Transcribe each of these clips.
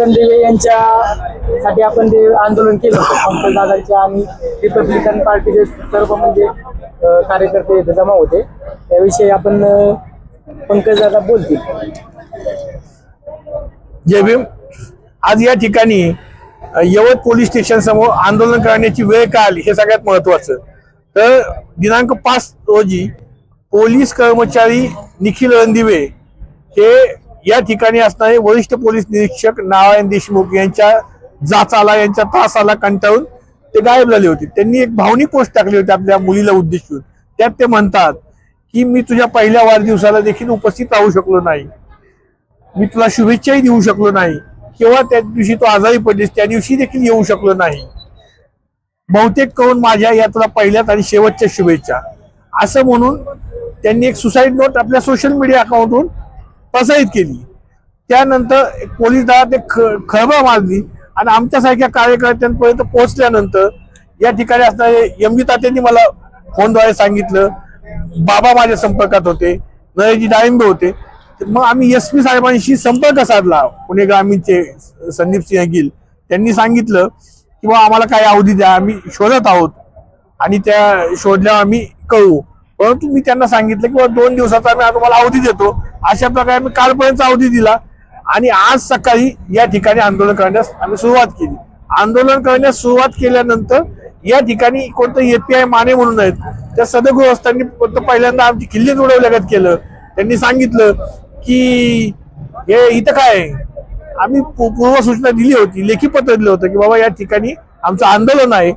रणदिवे यांच्यासाठी आपण जे आंदोलन केलं होतं पंकज दादांच्या आणि रिपब्लिकन पार्टीचे सर्व म्हणजे कार्यकर्ते इथे जमा होते, त्याविषयी आपण पंकज दादा बोलतील. जय भीम. आज या ठिकाणी यवत पोलीस स्टेशन समोर आंदोलन करण्याची वेळ का आली हे सगळ्यात महत्वाचं. तर दिनांक 5 रोजी पोलीस कर्मचारी निखिल रणदिवे हे या ठिकाणी असणारे वरिष्ठ पोलीस निरीक्षक नारायण देशमुख यांच्या जाचाला यांच्या त्रासाला कंटाळून ते गायब झाले होते. त्यांनी एक भावनिक पोस्ट टाकली होती आपल्या मुलीला उद्देशून. त्यात ते म्हणतात की मी तुझ्या पहिल्या वाढदिवसाला देखील उपस्थित राहू शकलो नाही, मी तुला शुभेच्छाही देऊ शकलो नाही, किंवा त्या दिवशी तू आजारी पडलीस त्या दिवशी देखील येऊ शकलो नाही. बहुतेक करून माझ्या या तुला पहिल्यात आणि शेवटच्या शुभेच्छा, असं म्हणून त्यांनी एक सुसाईड नोट आपल्या सोशल मीडिया अकाउंटवरून प्रसारित केली. त्यानंतर पोलीस दलात एक खळबळ माजली आणि आमच्यासारख्या कार्यकर्त्यांपर्यंत पोहोचल्यानंतर या ठिकाणी असणारे एमजी तात्यांनी मला फोनद्वारे सांगितलं, बाबा माझ्या संपर्कात होते, नरेशजी डाळिंबे होते. मग आम्ही SP साहेबांशी संपर्क साधला. पुणे ग्रामीणचे संदीप सिंह गिल त्यांनी सांगितलं की बा आम्हाला काही अवधी द्या, आम्ही शोधत आहोत आणि त्या शोधल्यावर आम्ही कळू. परंतु मी त्यांना सांगितलं की 2 दिवसाचा आम्ही तुम्हाला अवधी देतो. अशा प्रकारे आम्ही कालपर्यंत अवधी दिला आणि आज सकाळी या ठिकाणी आंदोलन करण्यास आम्ही सुरुवात केली. आंदोलन करण्यास सुरुवात केल्यानंतर या ठिकाणी कोणतं API माने म्हणून आहेत त्या सदगृहस्थांनी पहिल्यांदा आमची खिल्ली उडवल्यागत केलं. त्यांनी सांगितलं की हे इथं काय, आम्ही पूर्व सूचना दिली होती, लेखी पत्र दिलं होतं की बाबा या ठिकाणी आमचं आंदोलन आहे.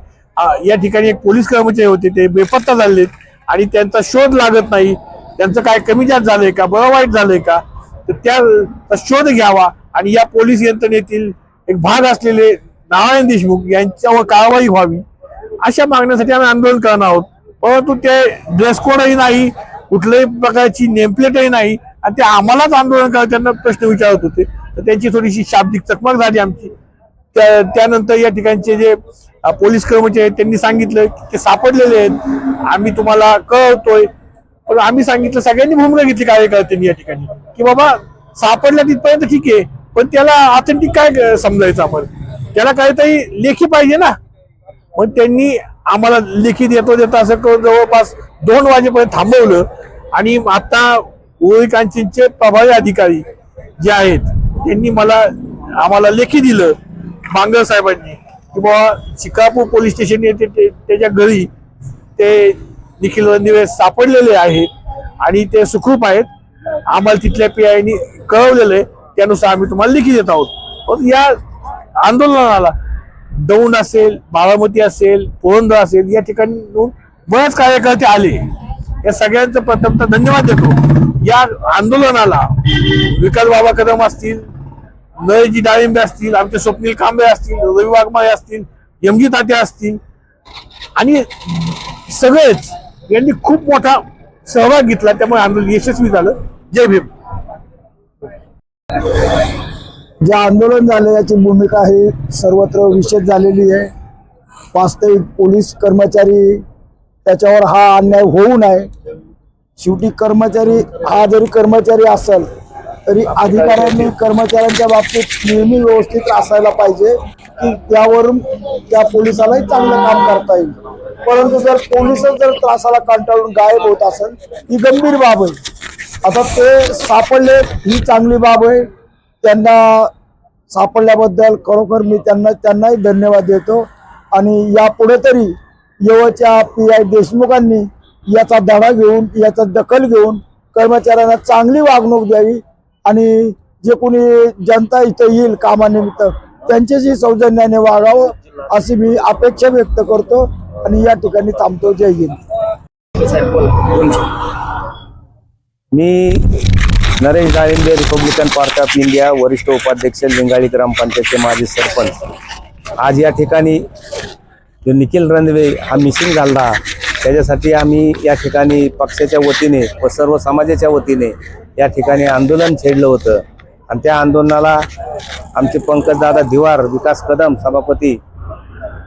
या ठिकाणी एक पोलीस कर्मचारी होते ते बेपत्ता झालेत आणि त्यांचा शोध लागत नाही, त्यांचं काय कमी जास्त झालंय का, बरं वाईट झालंय का, तर त्या शोध घ्यावा आणि या पोलीस यंत्रणेतील एक भाग असलेले नारायण देशमुख यांच्यावर कारवाई व्हावी अशा मागण्यासाठी आम्ही आंदोलन करणार आहोत. परंतु ते ड्रेस कोडही नाही, कुठल्याही प्रकारची नेमप्लेटही नाही आणि ते आम्हालाच आंदोलन करताना प्रश्न विचारत होते. तर त्यांची थोडीशी शाब्दिक चकमक झाली आमची. त्यानंतर या ठिकाणचे जे पोलीस कर्मचारी आहेत त्यांनी सांगितलं की ते सापडलेले आहेत, आम्ही तुम्हाला कळवतोय. पण आम्ही सांगितलं, सगळ्यांनी भूमिका घेतली कार्यकर्त्यांनी या ठिकाणी की बाबा सापडल्या तिथपर्यंत ठीक आहे, पण त्याला ऑथेंटिक काय समजायचं, आपण त्याला काहीतरी लेखी पाहिजे ना. मग त्यांनी आम्हाला लेखी देतो असं करून जवळपास 2 वाजेपर्यंत थांबवलं आणि आता ओळीकांचे प्रभारी अधिकारी जे आहेत त्यांनी आम्हाला लेखी दिलं बांगर साहेबांनी की बाबा शिकापूर पोलीस स्टेशन येथे त्याच्या घरी ते निखिल रणदिवे सापडलेले आहेत आणि ते सुखरूप आहेत. आम्हाला तिथल्या PIनी कळवलेलं आहे, त्यानुसार आम्ही तुम्हाला लेखी देत आहोत. पण या आंदोलनाला दौंड असेल, बारामती असेल, पुरंदर असेल या ठिकाणी बरेच कार्यकर्ते आले. या सगळ्यांचं प्रथमतः धन्यवाद देतो. या आंदोलनाला विकास बाबा कदम असतील, नरेशजी डाळिंबे असतील, आमचे स्वप्नील कांबळे असतील, रवी वाघमारे असतील, एमजी तात्या असतील आणि सगळेच यांनी खूप मोठा सहभाग घेतला, त्यामुळे आंदोलन यशस्वी झालं. जय भीम. जे आंदोलन झाले याची भूमिका ही सर्वत्र विशेष झालेली आहे. वास्तविक पोलीस कर्मचारी त्याच्यावर हा अन्याय होऊ नये. शेवटी कर्मचारी हा जरी कर्मचारी असेल तरी अधिकाऱ्यांनी कर्मचाऱ्यांच्या बाबतीत नेहमी व्यवस्थित असायला पाहिजे की त्यावरून त्या पोलिसालाही चांगलं काम करता येईल. परंतु जर पोलिसच जर त्रासाला कंटाळून गायब होत असेल ही गंभीर बाब आहे. आता ते सापडले ही चांगली बाब आहे. त्यांना सापडल्याबद्दल खरोखर मी त्यांनाही धन्यवाद देतो आणि यापुढे तरी यवतच्या PI देशमुखांनी याचा धडा घेऊन याचा दखल घेऊन कर्मचाऱ्यांना चांगली वागणूक द्यावी आणि जे कोणी जनता इथं येईल कामानिमित्त त्यांच्याशी सौजन्याने वागावं अशी मी अपेक्षा व्यक्त करतो आणि या ठिकाणी थांबतो. जय हिंद. मी Naresh Dalimbe, Republican Party of India, वरिष्ठ उपाध्यक्ष, लिंगाळी ग्रामपंचायतचे माजी सरपंच. आज या ठिकाणी जो निखिल रणदिवे हा मिसिंग झाला त्याच्यासाठी आम्ही या ठिकाणी पक्षाच्या वतीने व सर्व समाजाच्या वतीने या ठिकाणी आंदोलन छेडलं होतं आणि त्या आंदोलनाला आमचे पंकजदादा धिवार, विकास कदम सभापती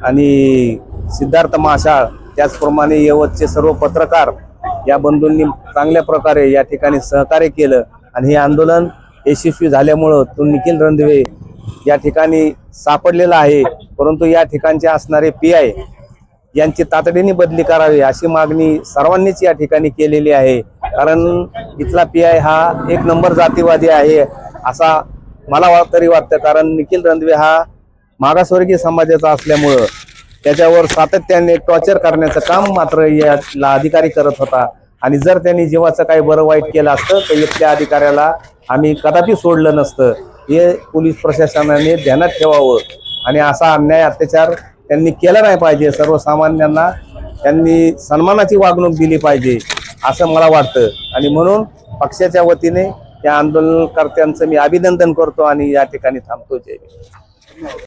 आणि सिद्धार्थ माशाळ, त्याचप्रमाणे यवतचे सर्व पत्रकार या बंधूंनी चांगल्या प्रकारे या ठिकाणी सहकार्य केलं आणि हे आंदोलन यशस्वी झाल्यामुळं तो निखिल रणदिवे या ठिकाणी सापडलेला आहे, परंतु या ठिकाणचे असणारे PI यांची तातडीने बदली करावी अशी मागणी सर्वांनीच या ठिकाणी केलेली आहे. कारण इथला PI हा एक नंबर जातीवादी आहे असा मला तरी वाटतं. कारण निखिल रंधवे हा मागासवर्गीय समाजाचा असल्यामुळं त्याच्यावर सातत्याने टॉर्चर करण्याचं काम मात्र याला अधिकारी करत होता. आणि जर त्यांनी जीवाचं काही बरं वाईट केलं असतं तर इथल्या अधिकाऱ्याला आम्ही कदापि सोडलं नसतं. हे पोलीस प्रशासनाने ध्यानात ठेवावं आणि असा अन्याय अत्याचार त्यांनी केला नाही पाहिजे. सर्वसामान्यांना त्यांनी सन्मानाची वागणूक दिली पाहिजे असं मला वाटतं. आणि म्हणून पक्षाच्या वतीने या आंदोलनकर्त्यांचं मी अभिनंदन करतो आणि या ठिकाणी थांबतो. जय हिंद.